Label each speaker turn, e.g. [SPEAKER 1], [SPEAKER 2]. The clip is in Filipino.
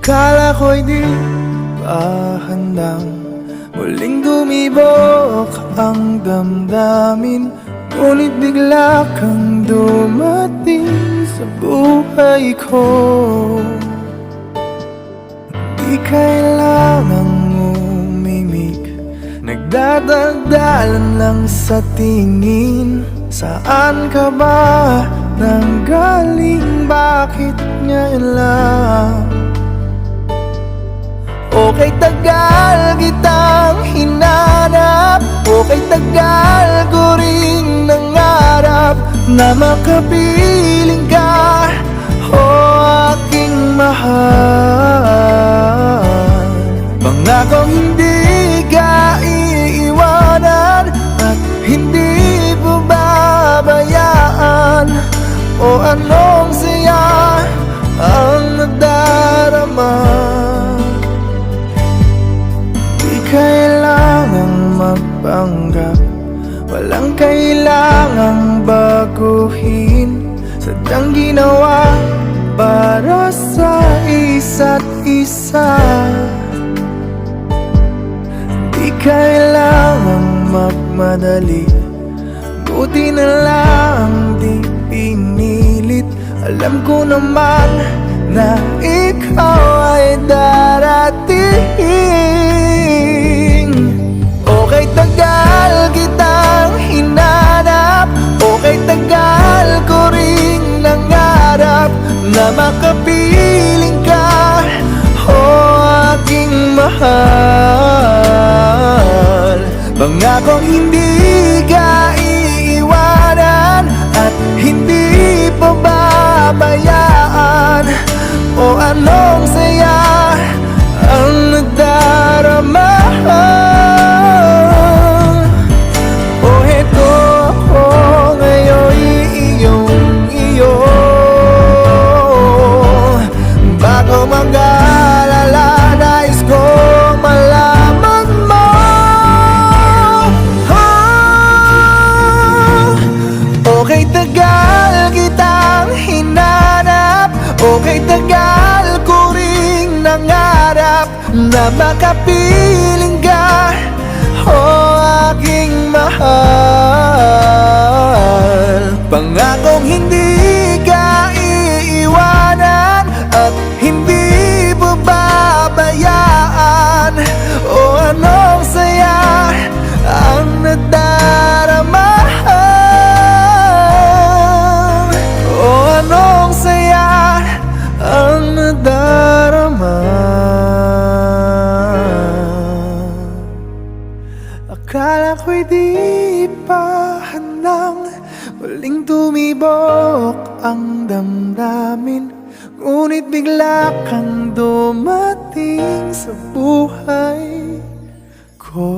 [SPEAKER 1] Akala ko'y di pa handang muling dumibok ang damdamin, ngunit bigla kang dumating sa buhay ko. Di kailangang umimik, nagdadaldalan lang sa tingin. Saan ka ba nanggaling? Bakit ngayon lang? Okay, tagal kitang hinanap, okay, tagal ko ring nangarap na makapiling ka, o aking mahal. Pangakong hindi ka iiwanan at hindi babayaan, o anong saya ang nadarama. Kailangang magpanggap, walang kailangang baguhin, sadyang ginawa para sa isa't isa. Di kailangang magmadali, buti na lang di pinilit. Alam ko naman na ikaw ay darating. Okay, tagal kitang hinanap, okay, tagal ko ring nangarap na makapiling ka, o aking mahal. Pangakong hindi ka iiwanan at hindi pababayaan, o anong saya ang nadarama. O heto ako ngayon, iyong-iyo. Bago mag-alala, nais kong malaman mo. Okay, tagal kitang hinanap, okay, tagal ko ring nangarap na makapiling ka, o aking mahal. Pangakong hindi ka iiwanan at hindi babayaan, o anong saya ang nadarama. O anong saya ang nadarama. Akala ko'y di pa handang muling tumibok ang damdamin, ngunit bigla kang dumating sa buhay ko.